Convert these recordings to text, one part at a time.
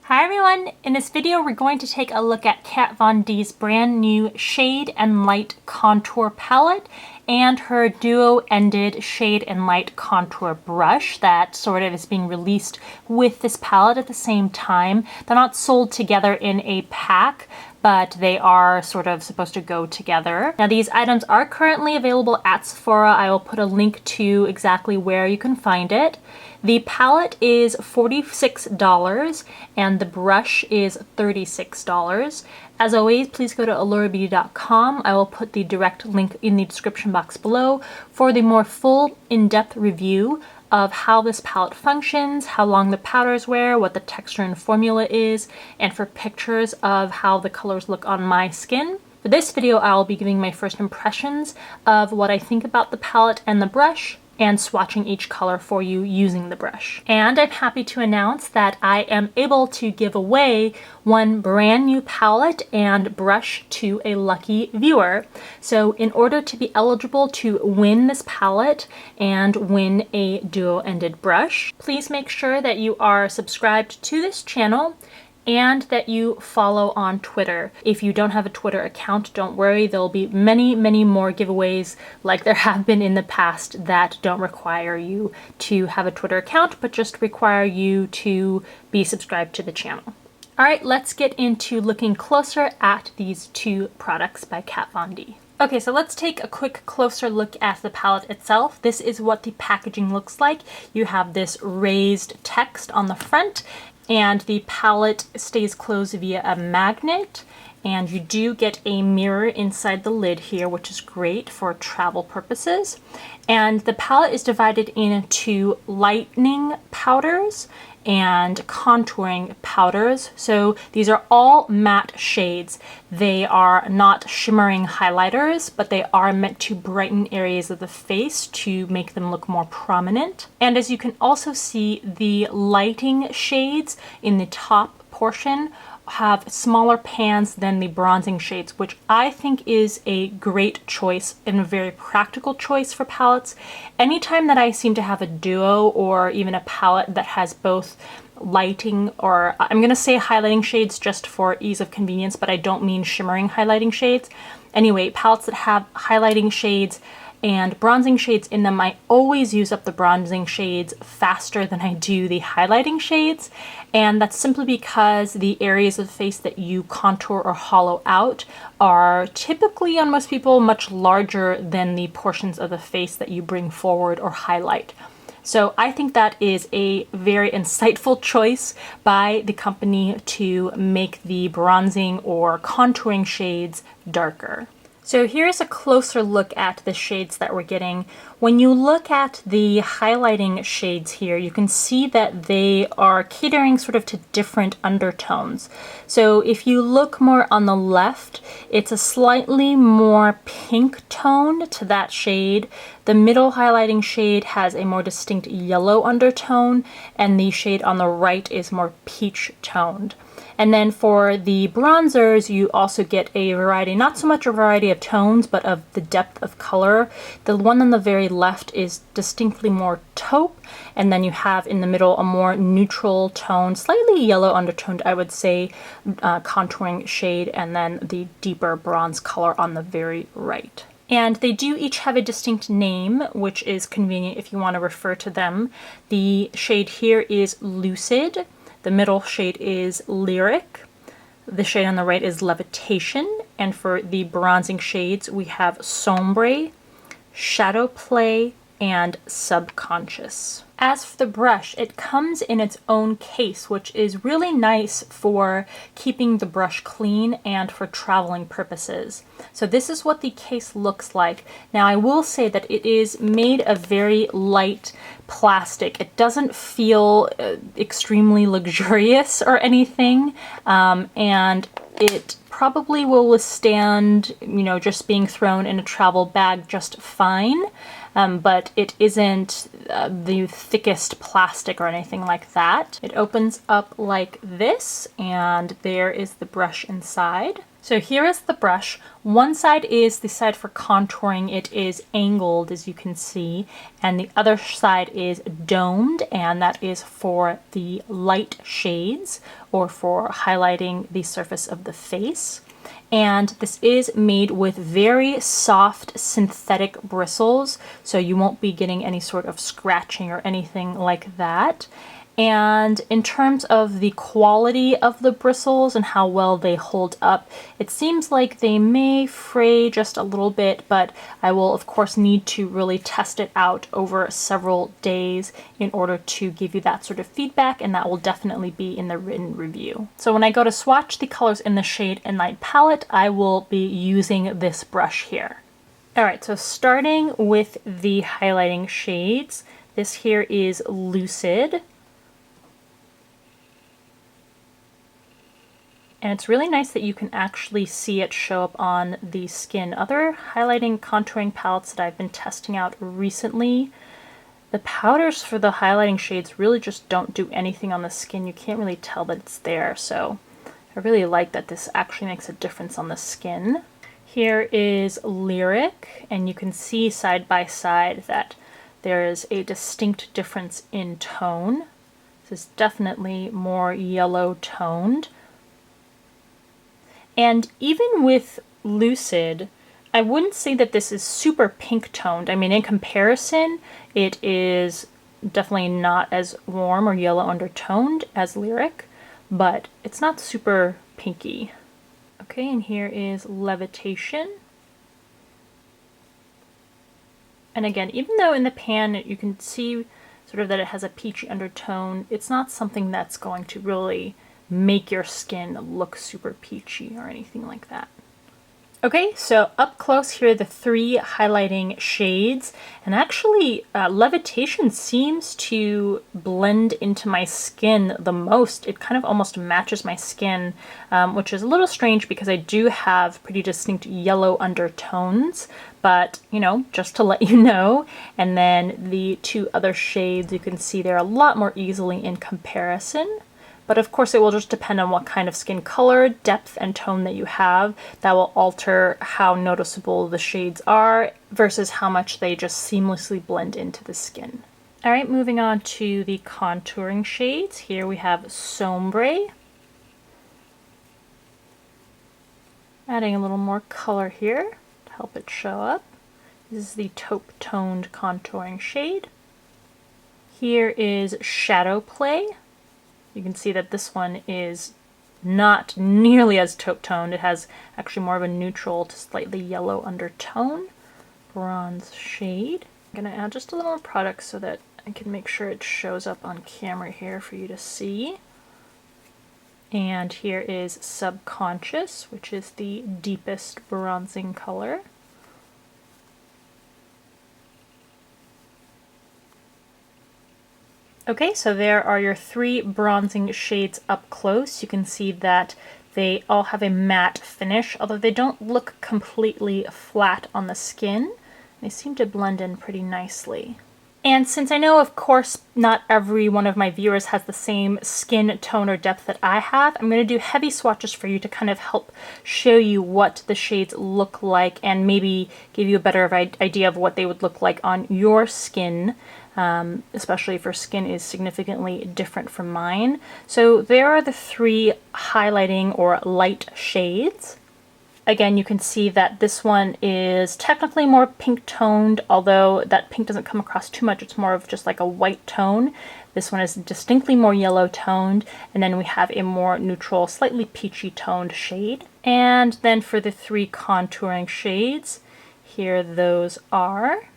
Hi everyone! In this video we're going to take a look at Kat Von D's brand new Shade and Light Contour Palette and her duo-ended Shade and Light Contour Brush that sort of is being released with this palette at the same time. They're not sold together in a pack, but they are sort of supposed to go together. Now these items are currently available at Sephora. I will put a link to exactly where you can find it. The palette is $46 and the brush is $36. As always, please go to allurabeauty.com. I will put the direct link in the description box below for the more full, in-depth review of how this palette functions, how long the powders wear, what the texture and formula is, and for pictures of how the colors look on my skin. For this video, I'll be giving my first impressions of what I think about the palette and the brush, and swatching each color for you using the brush. And I'm happy to announce that I am able to give away one brand new palette and brush to a lucky viewer. So in order to be eligible to win this palette and win a duo-ended brush, please make sure that you are subscribed to this channel and that you follow on Twitter. If you don't have a Twitter account, don't worry, there'll be many, many more giveaways like there have been in the past that don't require you to have a Twitter account, but just require you to be subscribed to the channel. All right, let's get into looking closer at these two products by Kat Von D. Okay, so let's take a quick closer look at the palette itself. This is what the packaging looks like. You have this raised text on the front, and the palette stays closed via a magnet, and you do get a mirror inside the lid here, which is great for travel purposes. And the palette is divided into lightening powders and contouring powders. So these are all matte shades. They are not shimmering highlighters, but they are meant to brighten areas of the face to make them look more prominent. And as you can also see, the lighting shades in the top portion have smaller pans than the bronzing shades, which I think is a great choice and a very practical choice for palettes. Anytime that I seem to have a duo or even a palette that has both lighting, or I'm going to say highlighting shades just for ease of convenience, but I don't mean shimmering highlighting shades. Anyway, palettes that have highlighting shades and bronzing shades in them, I always use up the bronzing shades faster than I do the highlighting shades. And that's simply because the areas of the face that you contour or hollow out are typically, on most people, much larger than the portions of the face that you bring forward or highlight. So I think that is a very insightful choice by the company to make the bronzing or contouring shades darker. So here's a closer look at the shades that we're getting. When you look at the highlighting shades here, you can see that they are catering sort of to different undertones. So if you look more on the left, it's a slightly more pink tone to that shade. The middle highlighting shade has a more distinct yellow undertone, and the shade on the right is more peach toned. And then for the bronzers, you also get a variety, not so much a variety of tones, but of the depth of color. The one on the very left is distinctly more taupe, and then you have in the middle a more neutral tone, slightly yellow undertoned, I would say, contouring shade, and then the deeper bronze color on the very right. And they do each have a distinct name, which is convenient if you want to refer to them. The shade here is Lucid. The middle shade is Lyric. The shade on the right is Levitation. And for the bronzing shades, we have Sombre, Shadow Play, and Subconscious. As for the brush, it comes in its own case, which is really nice for keeping the brush clean and for traveling purposes. So this is what the case looks like. Now I will say that it is made of very light plastic. It doesn't feel extremely luxurious or anything, and it probably will withstand, just being thrown in a travel bag just fine. But it isn't the thickest plastic or anything like that. It opens up like this, and there is the brush inside. So here is the brush. One side is the side for contouring. It is angled, as you can see, and the other side is domed, and that is for the light shades or for highlighting the surface of the face. And this is made with very soft synthetic bristles, so you won't be getting any sort of scratching or anything like that. And in terms of the quality of the bristles and how well they hold up, it seems like they may fray just a little bit, but I will of course need to really test it out over several days in order to give you that sort of feedback, and that will definitely be in the written review. So when I go to swatch the colors in the Shade and Light palette, I will be using this brush here. Alright, so starting with the highlighting shades, this here is Lucid. And it's really nice that you can actually see it show up on the skin. Other highlighting contouring palettes that I've been testing out recently, the powders for the highlighting shades really just don't do anything on the skin. You can't really tell that it's there, so I really like that this actually makes a difference on the skin. Here is Lyric, and you can see side by side that there is a distinct difference in tone. This is definitely more yellow toned. And even with Lucid, I wouldn't say that this is super pink toned. I mean, in comparison, it is definitely not as warm or yellow undertoned as Lyric, but it's not super pinky. Okay, and here is Levitation. And again, even though in the pan you can see sort of that it has a peachy undertone, it's not something that's going to really make your skin look super peachy or anything like that. Okay, so up close here are the three highlighting shades, and actually Levitation seems to blend into my skin the most. It kind of almost matches my skin, which is a little strange because I do have pretty distinct yellow undertones, but you know, just to let you know. And then the two other shades, you can see they're a lot more easily in comparison. But of course it will just depend on what kind of skin color, depth, and tone that you have. That will alter how noticeable the shades are versus how much they just seamlessly blend into the skin. Alright, moving on to the contouring shades. Here we have Sombre. Adding a little more color here to help it show up. This is the taupe toned contouring shade. Here is Shadow Play. You can see that this one is not nearly as taupe toned. It has actually more of a neutral to slightly yellow undertone. Bronze shade. I'm going to add just a little more product so that I can make sure it shows up on camera here for you to see. And here is Subconscious, which is the deepest bronzing color. Okay, so there are your three bronzing shades up close. You can see that they all have a matte finish, although they don't look completely flat on the skin. They seem to blend in pretty nicely. And since I know, of course, not every one of my viewers has the same skin tone or depth that I have, I'm going to do heavy swatches for you to kind of help show you what the shades look like and maybe give you a better idea of what they would look like on your skin. Especially if your skin is significantly different from mine. So there are the three highlighting or light shades. Again, you can see that this one is technically more pink toned, although that pink doesn't come across too much. It's more of just like a white tone. This one is distinctly more yellow toned, and then we have a more neutral, slightly peachy toned shade. And then for the three contouring shades, here those are.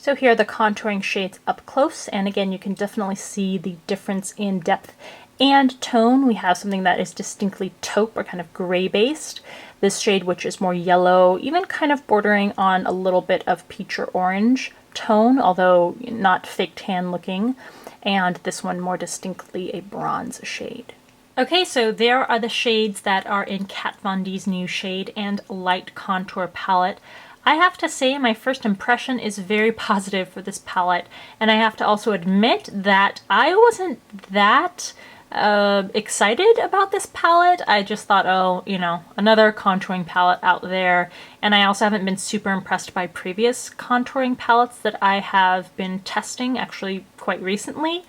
So here are the contouring shades up close, and again you can definitely see the difference in depth and tone. We have something that is distinctly taupe or kind of gray based. This shade, which is more yellow, even kind of bordering on a little bit of peach or orange tone, although not fake tan looking. And this one more distinctly a bronze shade. Okay, so there are the shades that are in Kat Von D's new Shade and Light Contour palette. I have to say my first impression is very positive for this palette, and I have to also admit that I wasn't that excited about this palette. I just thought, oh, you know, another contouring palette out there. And I also haven't been super impressed by previous contouring palettes that I have been testing actually quite recently.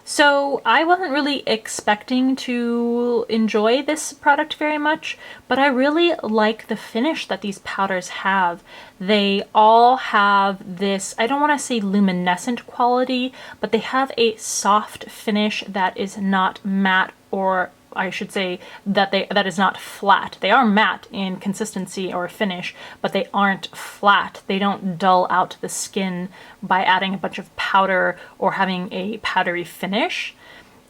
So I wasn't really expecting to enjoy this product very much, but I really like the finish that these powders have. They all have this, I don't want to say luminescent quality, but they have a soft finish that is not matte, or I should say that that is not flat. They are matte in consistency or finish, but they aren't flat. They don't dull out the skin by adding a bunch of powder or having a powdery finish.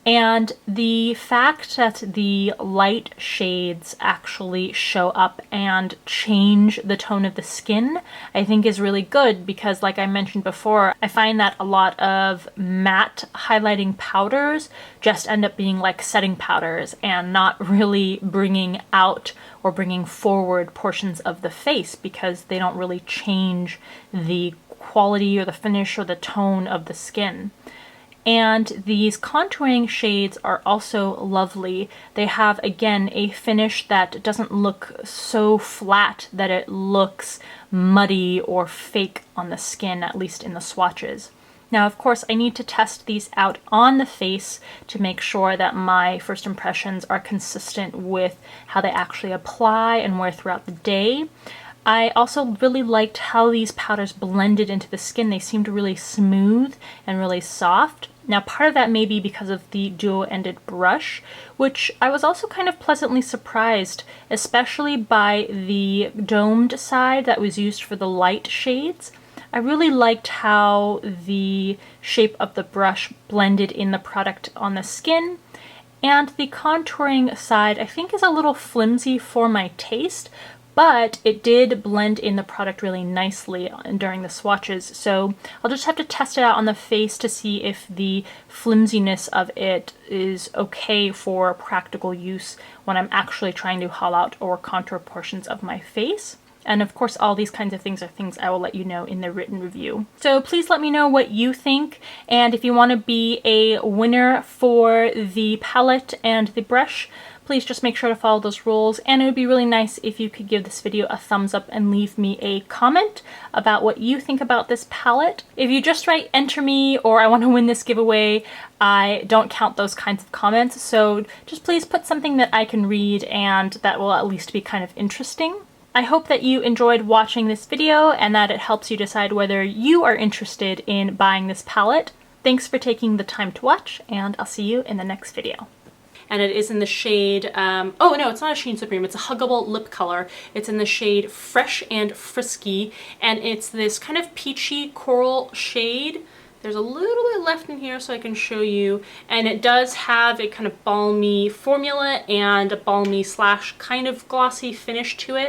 And the fact that the light shades actually show up and change the tone of the skin, I think is really good because, like I mentioned before, I find that a lot of matte highlighting powders just end up being like setting powders and not really bringing out or bringing forward portions of the face because they don't really change the quality or the finish or the tone of the skin. And these contouring shades are also lovely. They have, again, a finish that doesn't look so flat that it looks muddy or fake on the skin, at least in the swatches. Now, of course, I need to test these out on the face to make sure that my first impressions are consistent with how they actually apply and wear throughout the day. I also really liked how these powders blended into the skin. They seemed really smooth and really soft. Now, part of that may be because of the duo-ended brush, which I was also kind of pleasantly surprised, especially by the domed side that was used for the light shades. I really liked how the shape of the brush blended in the product on the skin. And the contouring side, I think, is a little flimsy for my taste, but it did blend in the product really nicely during the swatches. So I'll just have to test it out on the face to see if the flimsiness of it is okay for practical use when I'm actually trying to hollow out or contour portions of my face. And of course, all these kinds of things are things I will let you know in the written review. So please let me know what you think. And if you want to be a winner for the palette and the brush, please just make sure to follow those rules. And it would be really nice if you could give this video a thumbs up and leave me a comment about what you think about this palette. If you just write enter me or I want to win this giveaway, I don't count those kinds of comments. So just please put something that I can read and that will at least be kind of interesting. I hope that you enjoyed watching this video and that it helps you decide whether you are interested in buying this palette. Thanks for taking the time to watch, and I'll see you in the next video. And it is in the shade, oh no, it's not a Sheen Supreme, it's a huggable lip color. It's in the shade Fresh and Frisky, and it's this kind of peachy coral shade. There's a little bit left in here so I can show you, and it does have a kind of balmy formula and a balmy slash kind of glossy finish to it.